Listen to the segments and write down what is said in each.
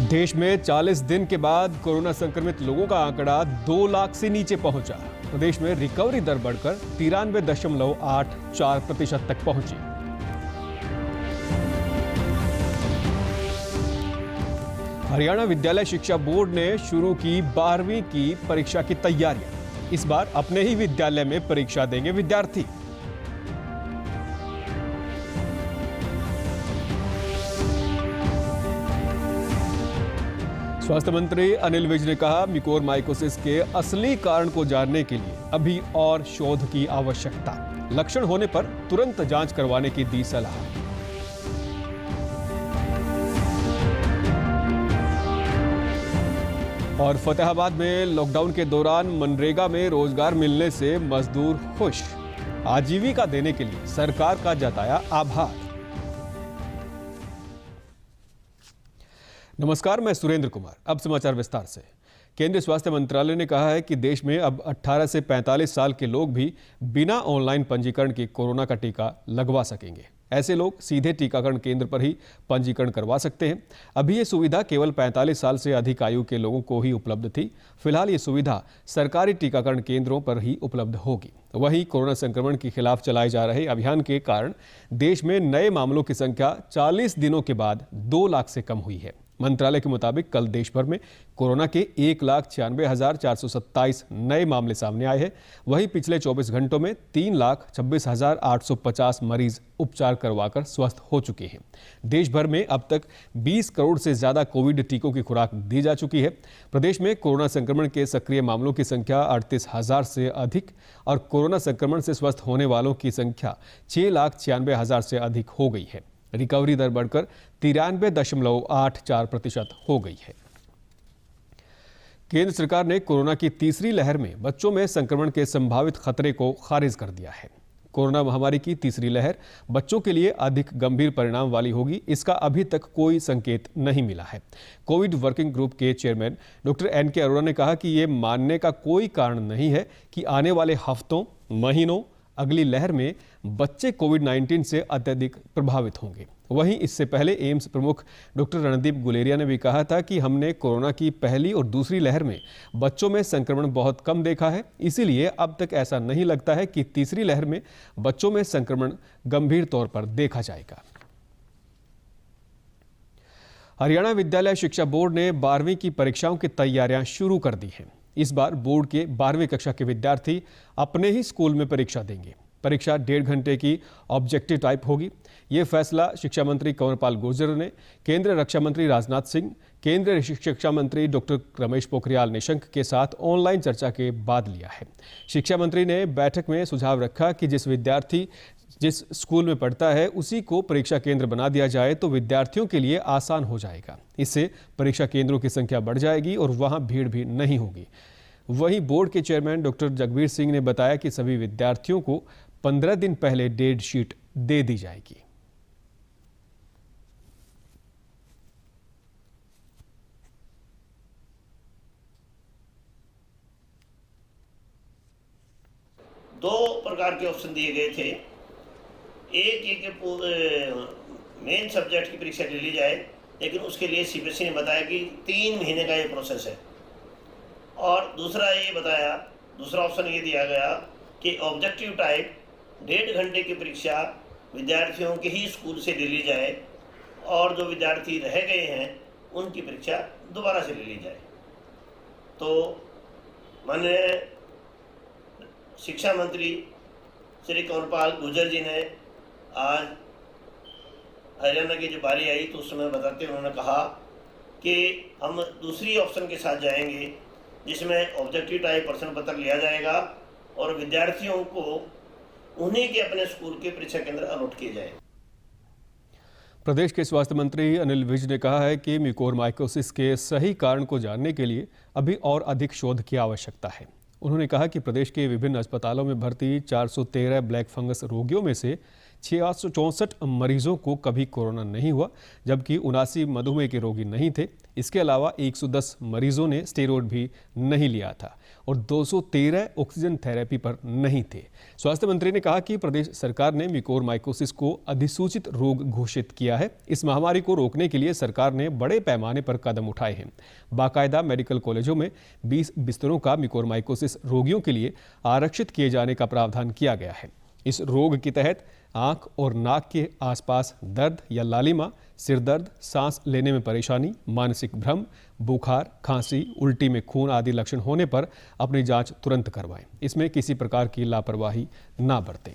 देश में 40 दिन के बाद कोरोना संक्रमित लोगों का आंकड़ा 2 लाख से नीचे पहुंचा। प्रदेश में रिकवरी दर बढ़कर 93.84% तक पहुंची। हरियाणा विद्यालय शिक्षा बोर्ड ने शुरू की 12वीं की परीक्षा की तैयारियां। इस बार अपने ही विद्यालय में परीक्षा देंगे विद्यार्थी। स्वास्थ्य मंत्री अनिल विज ने कहा, म्यूकोरमाइकोसिस के असली कारण को जानने के लिए अभी और शोध की आवश्यकता। लक्षण होने पर तुरंत जांच करवाने की दी सलाह। और फतेहाबाद में लॉकडाउन के दौरान मनरेगा में रोजगार मिलने से मजदूर खुश। आजीविका देने के लिए सरकार का जताया आभार। नमस्कार, मैं सुरेंद्र कुमार। अब समाचार विस्तार से। केंद्रीय स्वास्थ्य मंत्रालय ने कहा है कि देश में अब 18 से 45 साल के लोग भी बिना ऑनलाइन पंजीकरण के कोरोना का टीका लगवा सकेंगे। ऐसे लोग सीधे टीकाकरण केंद्र पर ही पंजीकरण करवा सकते हैं। अभी ये सुविधा केवल 45 साल से अधिक आयु के लोगों को ही उपलब्ध थी। फिलहाल ये सुविधा सरकारी टीकाकरण केंद्रों पर ही उपलब्ध होगी। वहीं कोरोना संक्रमण के खिलाफ चलाए जा रहे अभियान के कारण देश में नए मामलों की संख्या 40 दिनों के बाद 2 लाख से कम हुई है। मंत्रालय के मुताबिक कल देश भर में कोरोना के 1,96,427 नए मामले सामने आए हैं। वहीं पिछले 24 घंटों में 3,26,850 मरीज उपचार करवाकर स्वस्थ हो चुके हैं। देश भर में अब तक 20 करोड़ से ज्यादा कोविड टीकों की खुराक दी जा चुकी है। प्रदेश में कोरोना संक्रमण के सक्रिय मामलों की संख्या 38,000 से अधिक और कोरोना संक्रमण से स्वस्थ होने वालों की संख्या 6,96,000 से अधिक हो गई है। रिकवरी दर बढ़कर 93.84% हो गई है। केंद्र सरकार ने कोरोना की तीसरी लहर में बच्चों में संक्रमण के संभावित खतरे को खारिज कर दिया है। कोरोना महामारी की तीसरी लहर बच्चों के लिए अधिक गंभीर परिणाम वाली होगी, इसका अभी तक कोई संकेत नहीं मिला है। कोविड वर्किंग ग्रुप के चेयरमैन डॉक्टर NK अरोड़ा ने कहा कि ये मानने का कोई कारण नहीं है कि आने वाले हफ्तों, महीनों, अगली लहर में बच्चे कोविड-19 से अत्यधिक प्रभावित होंगे। वहीं इससे पहले एम्स प्रमुख डॉक्टर रणदीप गुलेरिया ने भी कहा था कि हमने कोरोना की पहली और दूसरी लहर में बच्चों में संक्रमण बहुत कम देखा है, इसीलिए अब तक ऐसा नहीं लगता है कि तीसरी लहर में बच्चों में संक्रमण गंभीर तौर पर देखा जाएगा। हरियाणा विद्यालय शिक्षा बोर्ड ने 12वीं की परीक्षाओं की तैयारियां शुरू कर दी हैं। इस बार बोर्ड के 12वीं कक्षा के विद्यार्थी अपने ही स्कूल में परीक्षा देंगे। परीक्षा 1.5 घंटे की ऑब्जेक्टिव टाइप होगी। ये फैसला शिक्षा मंत्री कंवरपाल गुर्जर ने केंद्रीय रक्षा मंत्री राजनाथ सिंह, केंद्रीय शिक्षा मंत्री डॉक्टर रमेश पोखरियाल निशंक के साथ ऑनलाइन चर्चा के बाद लिया है। शिक्षा मंत्री ने बैठक में सुझाव रखा कि जिस विद्यार्थी जिस स्कूल में पढ़ता है उसी को परीक्षा केंद्र बना दिया जाए तो विद्यार्थियों के लिए आसान हो जाएगा। इससे परीक्षा केंद्रों की संख्या बढ़ जाएगी और वहां भीड़ भी नहीं होगी। वहीं बोर्ड के चेयरमैन डॉक्टर जगबीर सिंह ने बताया कि सभी विद्यार्थियों को 15 दिन पहले डेट शीट दे दी जाएगी। दो प्रकार के ऑप्शन दिए गए थे। एक मेन सब्जेक्ट की परीक्षा ले ली जाए, लेकिन उसके लिए CBSE ने बताया कि 3 महीने का ये प्रोसेस है। और दूसरा ऑप्शन ये दिया गया कि ऑब्जेक्टिव टाइप 1.5 घंटे की परीक्षा विद्यार्थियों के ही स्कूल से ले ली जाए और जो विद्यार्थी रह गए हैं उनकी परीक्षा दोबारा से ले ली जाए। तो माननीय शिक्षा मंत्री श्री कंवरपाल गुर्जर जी ने आज हरियाणा की जब बारी आई तो उस समय बताते उन्होंने कहा कि हम दूसरी ऑप्शन के साथ जाएंगे जिसमें ऑब्जेक्टिव टाइप प्रश्न पत्र लिया जाएगा और विद्यार्थियों को उन्हीं के अपने स्कूल के परीक्षा केंद्र अलॉट किए जाए। प्रदेश के स्वास्थ्य मंत्री अनिल विज ने कहा है कि म्यूकोरमाइकोसिस के सही कारण को जानने के लिए अभी और अधिक शोध की आवश्यकता है। उन्होंने कहा कि प्रदेश के विभिन्न अस्पतालों में भर्ती 413 ब्लैक फंगस रोगियों में से 664 मरीजों को कभी कोरोना नहीं हुआ, जबकि 79 मधुमेह के रोगी नहीं थे। इसके अलावा 110 मरीजों ने स्टेरॉयड भी नहीं लिया था और 213 ऑक्सीजन थेरेपी पर नहीं थे। स्वास्थ्य मंत्री ने कहा कि प्रदेश सरकार ने म्यूकोरमाइकोसिस को अधिसूचित रोग घोषित किया है। इस महामारी को रोकने के लिए सरकार ने बड़े पैमाने पर कदम उठाए हैं। बाकायदा मेडिकल कॉलेजों में 20 बिस्तरों का म्यूकोरमाइकोसिस रोगियों के लिए आरक्षित किए जाने का प्रावधान किया गया है। इस रोग के तहत आंख और नाक के आसपास दर्द या लालिमा, सिर दर्द, सांस लेने में परेशानी, मानसिक भ्रम, बुखार, खांसी, उल्टी में खून आदि लक्षण होने पर अपनी जांच तुरंत करवाएं। इसमें किसी प्रकार की लापरवाही ना बरतें।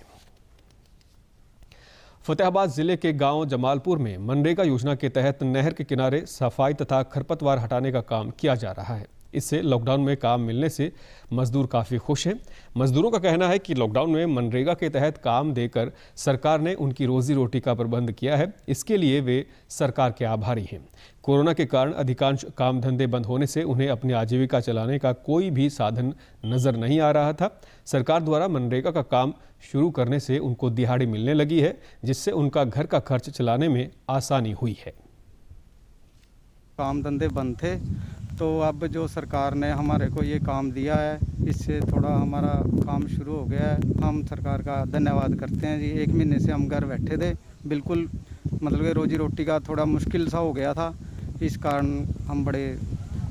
फतेहाबाद जिले के गांव जमालपुर में मनरेगा योजना के तहत नहर के किनारे सफाई तथा खरपतवार हटाने का काम किया जा रहा है। इससे लॉकडाउन में काम मिलने से मजदूर काफ़ी खुश हैं। मजदूरों का कहना है कि लॉकडाउन में मनरेगा के तहत काम देकर सरकार ने उनकी रोजी रोटी का प्रबंध किया है। इसके लिए वे सरकार के आभारी हैं। कोरोना के कारण अधिकांश काम धंधे बंद होने से उन्हें अपनी आजीविका चलाने का कोई भी साधन नजर नहीं आ रहा था। सरकार द्वारा मनरेगा का काम शुरू करने से उनको दिहाड़ी मिलने लगी है, जिससे उनका घर का खर्च चलाने में आसानी हुई है। काम धंधे बंद थे, तो अब जो सरकार ने हमारे को ये काम दिया है, इससे थोड़ा हमारा काम शुरू हो गया है। हम सरकार का धन्यवाद करते हैं जी। 1 महीने से हम घर बैठे थे, बिल्कुल मतलब कि रोजी रोटी का थोड़ा मुश्किल सा हो गया था। इस कारण हम बड़े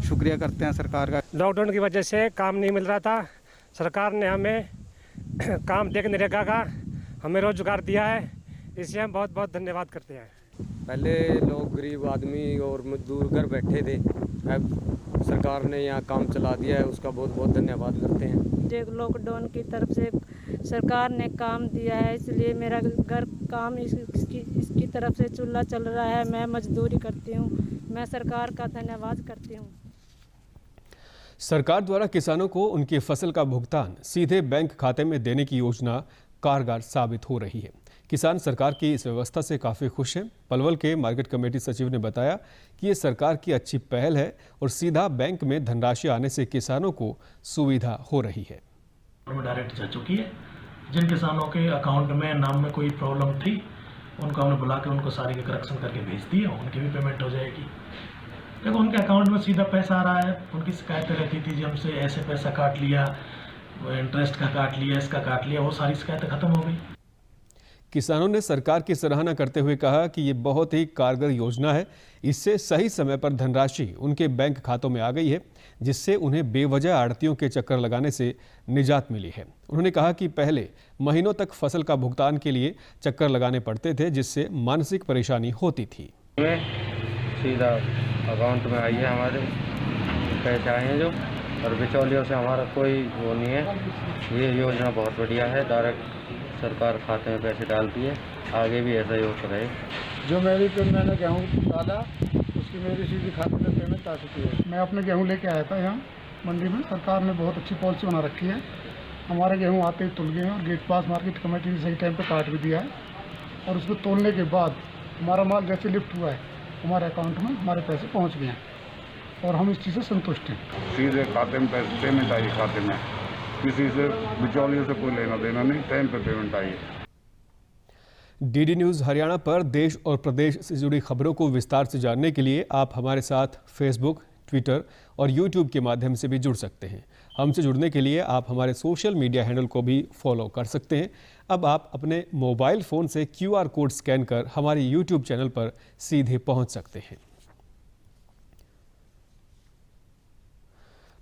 शुक्रिया करते हैं सरकार का। लॉकडाउन की वजह से काम नहीं मिल रहा था, सरकार ने हमें काम देकर नरेगा का हमें रोजगार दिया है, इससे हम बहुत बहुत धन्यवाद करते हैं। पहले लोग गरीब आदमी और मजदूर घर बैठे थे, अब सरकार ने यहाँ काम चला दिया है, उसका बहुत बहुत धन्यवाद करते हैं। जो लॉकडाउन की तरफ से सरकार ने काम दिया है, इसलिए मेरा घर काम इसकी तरफ से चूल्हा चल रहा है। मैं मजदूरी करती हूँ, मैं सरकार का धन्यवाद करती हूँ। सरकार द्वारा किसानों को उनकी फसल का भुगतान सीधे बैंक खाते में देने की योजना कारगर साबित हो रही है। किसान सरकार की इस व्यवस्था से काफ़ी खुश हैं। पलवल के मार्केट कमेटी सचिव ने बताया कि ये सरकार की अच्छी पहल है और सीधा बैंक में धनराशि आने से किसानों को सुविधा हो रही है। डायरेक्ट जा चुकी है। जिन किसानों के अकाउंट में नाम में कोई प्रॉब्लम थी, उनको हमने बुला के उनको सारी के करेक्शन करके भेज दिए, उनकी भी पेमेंट हो जाएगी। देखो, उनके अकाउंट में सीधा पैसा आ रहा है। उनकी शिकायतें रहती थी जी हमसे ऐसे पैसा काट लिया, इंटरेस्ट का काट लिया, इसका काट लिया, वो सारी शिकायतें खत्म हो गई। किसानों ने सरकार की सराहना करते हुए कहा कि ये बहुत ही कारगर योजना है। इससे सही समय पर धनराशि उनके बैंक खातों में आ गई है, जिससे उन्हें बेवजह आड़तियों के चक्कर लगाने से निजात मिली है। उन्होंने कहा कि पहले महीनों तक फसल का भुगतान के लिए चक्कर लगाने पड़ते थे, जिससे मानसिक परेशानी होती थी। सीधा अकाउंट में आई है, हमारे पैसे आए हैं जो, और बिचौलियों से हमारा कोई वो नहीं है। ये योजना बहुत बढ़िया है, डायरेक्ट सरकार खाते में पैसे डालती है। आगे भी ऐसा ही होता रहे। जो मैंने गेहूँ डाला, उसकी मेरी सीधी खाते में पेमेंट आ चुकी है। मैं अपने गेहूँ लेके आया था यहाँ मंडी में। सरकार ने बहुत अच्छी पॉलिसी बना रखी है। हमारे गेहूँ आते ही तुल गए हैं और गेट पास मार्केट कमेटी ने सही टाइम पे काट भी दिया है, और उसको तोलने के बाद हमारा माल जैसे लिफ्ट हुआ है, हमारे अकाउंट में हमारे पैसे पहुँच गए हैं और हम इस चीज़ से संतुष्ट हैं। सीधे खाते में पैसे पेमेंट आई, खाते में किसी से बिचौलियों से कोई लेना देना नहीं, टाइम पर पेमेंट आई है। डीडी न्यूज़ हरियाणा पर देश और प्रदेश से जुड़ी खबरों को विस्तार से जानने के लिए आप हमारे साथ फेसबुक, ट्विटर और यूट्यूब के माध्यम से भी जुड़ सकते हैं। हमसे जुड़ने के लिए आप हमारे सोशल मीडिया हैंडल को भी फॉलो कर सकते हैं। अब आप अपने मोबाइल फ़ोन से QR कोड स्कैन कर हमारे यूट्यूब चैनल पर सीधे पहुंच सकते हैं।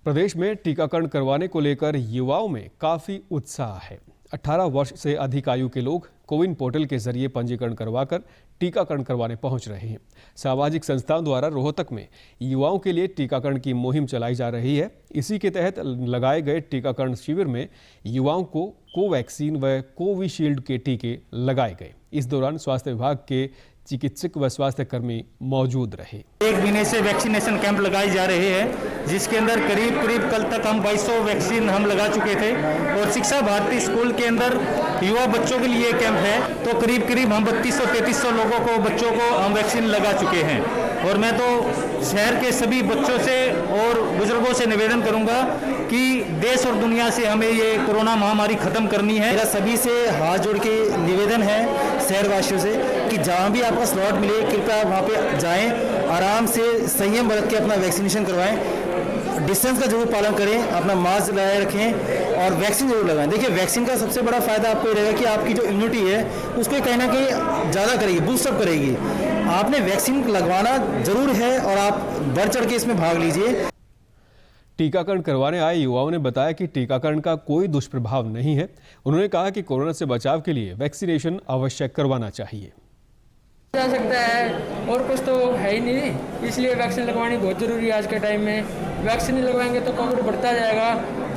प्रदेश में टीकाकरण करवाने को लेकर युवाओं में काफ़ी उत्साह है। 18 वर्ष से अधिक आयु के लोग कोविन पोर्टल के जरिए पंजीकरण करवाकर टीकाकरण करवाने पहुंच रहे हैं। सामाजिक संस्थाओं द्वारा रोहतक में युवाओं के लिए टीकाकरण की मुहिम चलाई जा रही है। इसी के तहत लगाए गए टीकाकरण शिविर में युवाओं को कोवैक्सीन व कोविशील्ड के टीके लगाए गए। इस दौरान स्वास्थ्य विभाग के चिकित्सक व स्वास्थ्य कर्मी मौजूद रहे। 1 महीने से वैक्सीनेशन कैंप लगाए जा रहे हैं, जिसके अंदर करीब कल तक हम 2200 वैक्सीन हम लगा चुके थे। और शिक्षा भारती स्कूल के अंदर युवा बच्चों के लिए कैंप है, तो करीब हम 3200-3300 लोगों को बच्चों को हम वैक्सीन लगा चुके हैं। और मैं तो शहर के सभी बच्चों से और बुजुर्गों से निवेदन करूंगा कि देश और दुनिया से हमें ये कोरोना महामारी खत्म करनी है। मेरा सभी से हाथ जोड़ के निवेदन है, शहरवासियों से कि जहाँ भी आपका स्लॉट मिले कृपया वहाँ पे जाएं, आराम से संयम बरत के अपना वैक्सीनेशन करवाएं, डिस्टेंस का जरूर पालन करें, अपना मास्क लगाए रखें और वैक्सीन जरूर लगाएं। देखिए वैक्सीन का सबसे बड़ा फायदा आपको ये रहेगा कि आपकी जो इम्यूनिटी है उसको कहीं ना कहीं ज़्यादा करेगी, बूस्टअप करेगी। आपने वैक्सीन लगवाना जरूर है और आप बढ़ चढ़ के इसमें भाग लीजिए। टीकाकरण करवाने आए युवाओं ने बताया कि टीकाकरण का कोई दुष्प्रभाव नहीं है। उन्होंने कहा कि कोरोना से बचाव के लिए वैक्सीनेशन अवश्य करवाना चाहिए। जा सकता है और कुछ तो है ही नहीं, इसलिए वैक्सीन लगवानी बहुत ज़रूरी है आज के टाइम में। वैक्सीन नहीं लगवाएंगे तो कोविड बढ़ता जाएगा।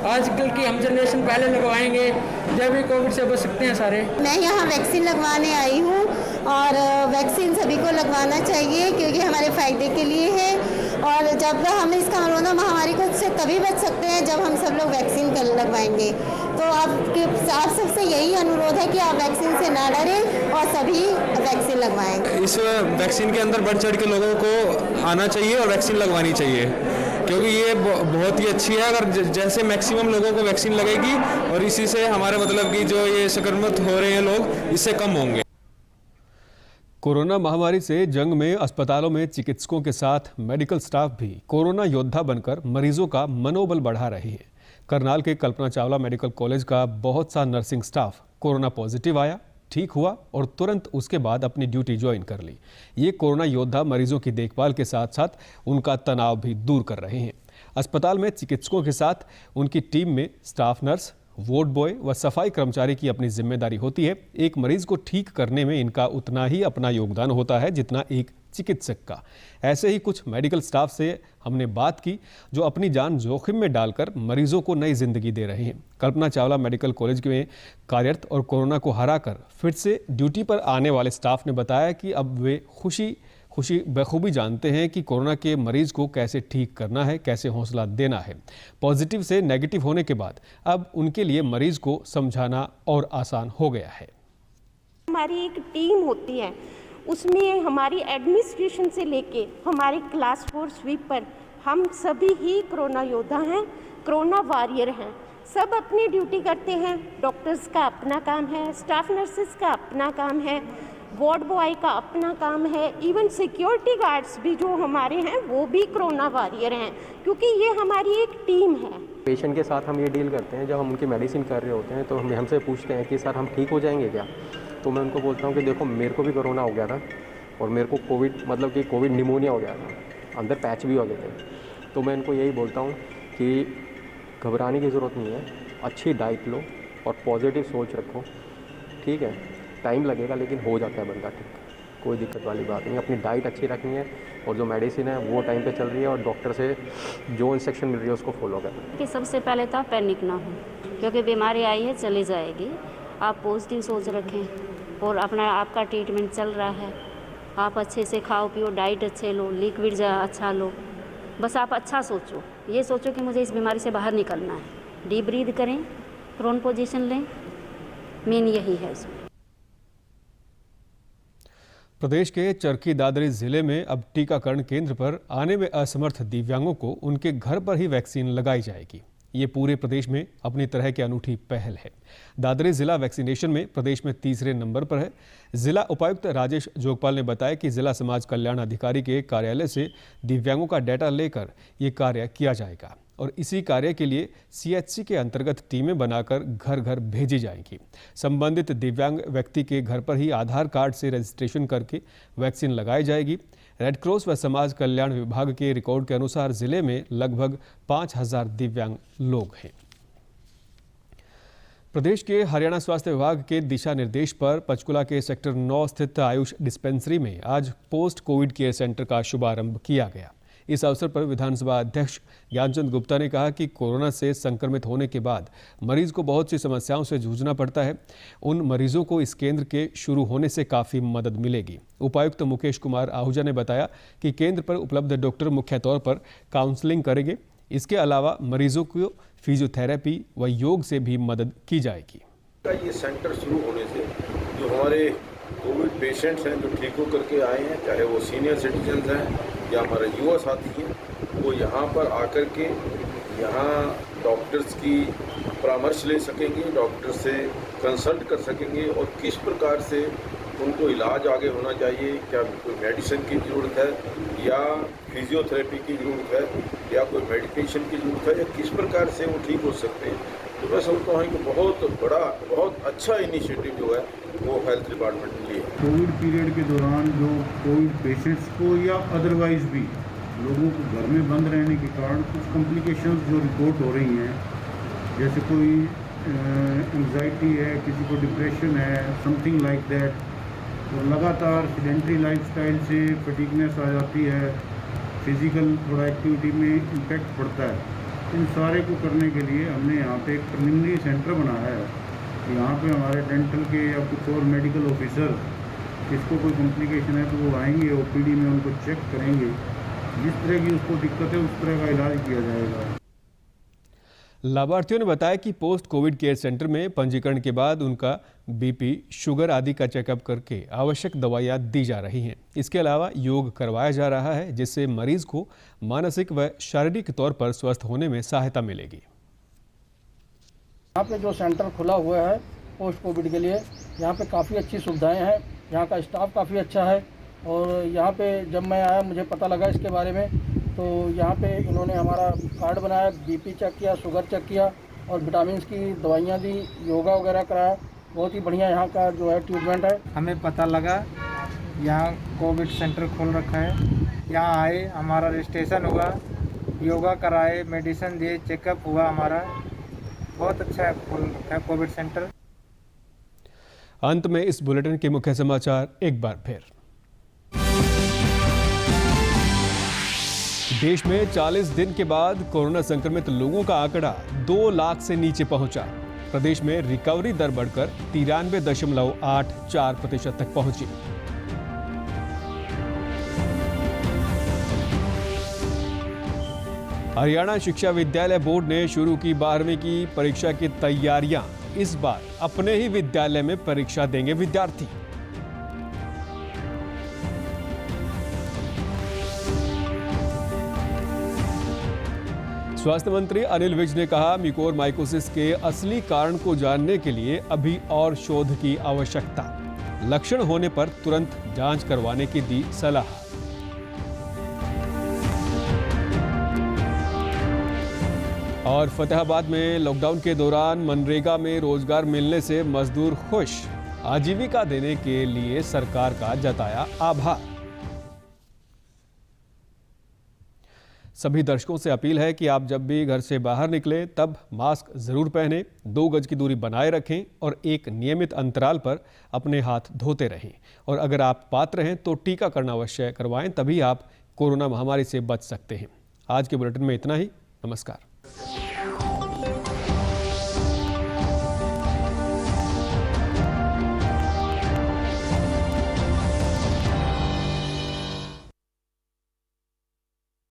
आजकल की हम जनरेशन पहले लगवाएंगे जब भी कोविड से बच सकते हैं सारे। मैं यहाँ वैक्सीन लगवाने आई हूँ और वैक्सीन सभी को लगवाना चाहिए क्योंकि हमारे फ़ायदे के लिए है और जब हम इस कोरोना महामारी को से तभी बच सकते हैं जब हम सब लोग वैक्सीन लगवाएंगे। तो आप सबसे यही अनुरोध है कि आप वैक्सीन से ना डरें और सभी वैक्सीन लगवाएं। इस वैक्सीन के अंदर बढ़ चढ़ के लोगों को आना चाहिए और वैक्सीन लगवानी चाहिए क्योंकि ये बहुत ही अच्छी है। अगर जैसे मैक्सिमम लोगों को वैक्सीन लगेगी और इसी से हमारे मतलब कि जो ये संक्रमित हो रहे हैं लोग इससे कम होंगे। कोरोना महामारी से जंग में अस्पतालों में चिकित्सकों के साथ मेडिकल स्टाफ भी कोरोना योद्धा बनकर मरीजों का मनोबल बढ़ा रही है। करनाल के कल्पना चावला मेडिकल कॉलेज का बहुत सा नर्सिंग स्टाफ कोरोना पॉजिटिव आया, ठीक हुआ और तुरंत उसके बाद अपनी ड्यूटी ज्वाइन कर ली। ये कोरोना योद्धा मरीजों की देखभाल के साथ साथ उनका तनाव भी दूर कर रहे हैं। अस्पताल में चिकित्सकों के साथ उनकी टीम में स्टाफ नर्स, वार्ड बॉय व सफाई कर्मचारी की अपनी जिम्मेदारी होती है। एक मरीज को ठीक करने में इनका उतना ही अपना योगदान होता है जितना एक चिकित्सक का। ऐसे ही कुछ मेडिकल स्टाफ से हमने बात की जो अपनी जान जोखिम में डालकर मरीजों को नई जिंदगी दे रहे हैं। कल्पना चावला मेडिकल कॉलेज में कार्यरत और कोरोना को हराकर फिर से ड्यूटी पर आने वाले स्टाफ ने बताया कि अब वे खुशी बखूबी जानते हैं कि कोरोना के मरीज को कैसे ठीक करना है, कैसे हौसला देना है। पॉजिटिव से नेगेटिव होने के बाद अब उनके लिए मरीज को समझाना और आसान हो गया है। हमारी एक टीम होती है, उसमें हमारी एडमिनिस्ट्रेशन से लेके हमारी क्लास 4 स्वीपर, हम सभी ही कोरोना योद्धा हैं, कोरोना वॉरियर हैं। सब अपनी ड्यूटी करते हैं। डॉक्टर्स का अपना काम है, स्टाफ नर्सेस का अपना काम है, वार्ड बॉय का अपना काम है, इवन सिक्योरिटी गार्ड्स भी जो हमारे हैं वो भी कोरोना वॉरियर हैं क्योंकि ये हमारी एक टीम है। पेशेंट के साथ हम ये डील करते हैं, जब हम उनकी मेडिसिन कर रहे होते हैं तो हमसे पूछते हैं कि सर हम ठीक हो जाएंगे क्या। तो मैं उनको बोलता हूँ कि देखो मेरे को भी कोरोना हो गया था और मेरे को कोविड निमोनिया हो गया था, अंदर पैच भी हो गए थे। तो मैं इनको यही बोलता हूँ कि घबराने की ज़रूरत नहीं है, अच्छी डाइट लो और पॉजिटिव सोच रखो, ठीक है। टाइम लगेगा लेकिन हो जाता है बंदा ठीक, कोई दिक्कत वाली बात नहीं। अपनी डाइट अच्छी रखनी है और जो मेडिसिन है वो टाइम पे चल रही है और डॉक्टर से जो इंस्ट्रक्शन मिल रही है उसको फॉलो करना। कि सबसे पहले तो पैनिक ना हो क्योंकि बीमारी आई है चली जाएगी। आप पॉजिटिव सोच रखें और अपना आपका ट्रीटमेंट चल रहा है, आप अच्छे से खाओ पियो, डाइट अच्छे लो, लिक्विड अच्छा लो, बस आप अच्छा सोचो। ये सोचो कि मुझे इस बीमारी से बाहर निकलना है। डीप ब्रीथ करें, प्रोन पोजीशन लें, मेन यही है इसमें। प्रदेश के चरखी दादरी जिले में अब टीकाकरण केंद्र पर आने में असमर्थ दिव्यांगों को उनके घर पर ही वैक्सीन लगाई जाएगी। ये पूरे प्रदेश में अपनी तरह की अनूठी पहल है। दादरी जिला वैक्सीनेशन में प्रदेश में तीसरे नंबर पर है। जिला उपायुक्त राजेश जोगपाल ने बताया कि जिला समाज कल्याण अधिकारी के कार्यालय से दिव्यांगों का डाटा लेकर ये कार्य किया जाएगा और इसी कार्य के लिए CHC के अंतर्गत टीमें बनाकर घर घर भेजी जाएंगी। संबंधित दिव्यांग व्यक्ति के घर पर ही आधार कार्ड से रजिस्ट्रेशन करके वैक्सीन लगाई जाएगी। रेड क्रॉस व समाज कल्याण विभाग के रिकॉर्ड के अनुसार जिले में लगभग 5000 दिव्यांग लोग हैं। प्रदेश के हरियाणा स्वास्थ्य विभाग के दिशा निर्देश पर पंचकुला के सेक्टर 9 स्थित आयुष डिस्पेंसरी में आज पोस्ट कोविड केयर सेंटर का शुभारंभ किया गया। इस अवसर पर विधानसभा अध्यक्ष ज्ञानचंद गुप्ता ने कहा कि कोरोना से संक्रमित होने के बाद मरीज को बहुत सी समस्याओं से जूझना पड़ता है। उन मरीजों को इस केंद्र के शुरू होने से काफ़ी मदद मिलेगी। उपायुक्त मुकेश कुमार आहूजा ने बताया कि केंद्र पर उपलब्ध डॉक्टर मुख्य तौर पर काउंसलिंग करेंगे। इसके अलावा मरीजों को फिजियोथेरेपी व योग से भी मदद की जाएगी। ये सेंटर शुरू होने से जो हमारे कोविड पेशेंट्स हैं जो ठीक होकर के आए हैं, चाहे वो सीनियर सिटीजन्स हैं या हमारे युवा साथी हैं, वो यहाँ पर आकर के यहाँ डॉक्टर्स की परामर्श ले सकेंगे, डॉक्टर से कंसल्ट कर सकेंगे और किस प्रकार से उनको इलाज आगे होना चाहिए, क्या कोई मेडिसिन की ज़रूरत है या फिजियोथेरेपी की ज़रूरत है या कोई मेडिकेशन की ज़रूरत है या किस प्रकार से वो ठीक हो सकते हैं। तो मैं समझता हूँ कि बहुत बड़ा, बहुत अच्छा इनिशिएटिव जो है वो हेल्थ डिपार्टमेंट ने लिया। कोविड पीरियड के दौरान जो कोविड पेशेंट्स को या अदरवाइज भी लोगों को घर में बंद रहने के कारण कुछ कॉम्प्लिकेशंस जो रिपोर्ट हो रही हैं, जैसे कोई एंजाइटी है, किसी को डिप्रेशन है, समथिंग लाइक दैट, तो लगातार सेडेंटरी लाइफस्टाइल से फटीगनेस आ जाती है, फिज़िकल थोड़ा एक्टिविटी में इम्पेक्ट पड़ता है। इन सारे को करने के लिए हमने यहाँ पे एक प्रिलिमिनरी सेंटर बनाया है। यहाँ पे हमारे डेंटल के या कुछ और मेडिकल ऑफिसर जिसको कोई कॉम्प्लिकेशन है तो वो आएंगे, ओपीडी में उनको चेक करेंगे, जिस तरह की उसको दिक्कत है उस तरह का इलाज किया जाएगा। लाभार्थियों ने बताया कि पोस्ट कोविड केयर सेंटर में पंजीकरण के बाद उनका बीपी, शुगर आदि का चेकअप करके आवश्यक दवाइयाँ दी जा रही हैं। इसके अलावा योग करवाया जा रहा है, जिससे मरीज को मानसिक व शारीरिक तौर पर स्वस्थ होने में सहायता मिलेगी। यहाँ पे जो सेंटर खुला हुआ है पोस्ट कोविड के लिए, यहाँ पे काफ़ी अच्छी सुविधाएं हैं, यहाँ का स्टाफ काफ़ी अच्छा है। और यहाँ पे जब मैं आया मुझे पता लगा इसके बारे में, तो यहाँ पे इन्होंने हमारा कार्ड बनाया, बीपी चेक किया, शुगर चेक किया और विटामिन की दवाइयाँ दी, योगा वगैरह कराया। बहुत ही बढ़िया यहाँ का जो है ट्रीटमेंट है। हमें पता लगा यहाँ कोविड सेंटर खोल रखा है, यहाँ आए, हमारा रजिस्ट्रेशन हुआ, योगा कराए, मेडिसिन दिए, चेकअप हुआ, हमारा बहुत अच्छा है खोल रखा है कोविड सेंटर। अंत में इस बुलेटिन के मुख्य समाचार एक बार फिर। देश में 40 दिन के बाद कोरोना संक्रमित लोगों का आंकड़ा 2 लाख से नीचे पहुंचा। प्रदेश में रिकवरी दर बढ़कर 93.84% तक पहुंची। हरियाणा शिक्षा विद्यालय बोर्ड ने शुरू की 12वीं की परीक्षा की तैयारियां। इस बार अपने ही विद्यालय में परीक्षा देंगे विद्यार्थी। स्वास्थ्य मंत्री अनिल विज ने कहा, म्यूकोरमाइकोसिस के असली कारण को जानने के लिए अभी और शोध की आवश्यकता। लक्षण होने पर तुरंत जांच करवाने की दी सलाह। और फतेहाबाद में लॉकडाउन के दौरान मनरेगा में रोजगार मिलने से मजदूर खुश। आजीविका देने के लिए सरकार का जताया आभार। सभी दर्शकों से अपील है कि आप जब भी घर से बाहर निकलें तब मास्क जरूर पहनें, 2 गज की दूरी बनाए रखें और एक नियमित अंतराल पर अपने हाथ धोते रहें। और अगर आप पात्र हैं तो टीकाकरण अवश्य करवाएं, तभी आप कोरोना महामारी से बच सकते हैं। आज के बुलेटिन में इतना ही। नमस्कार।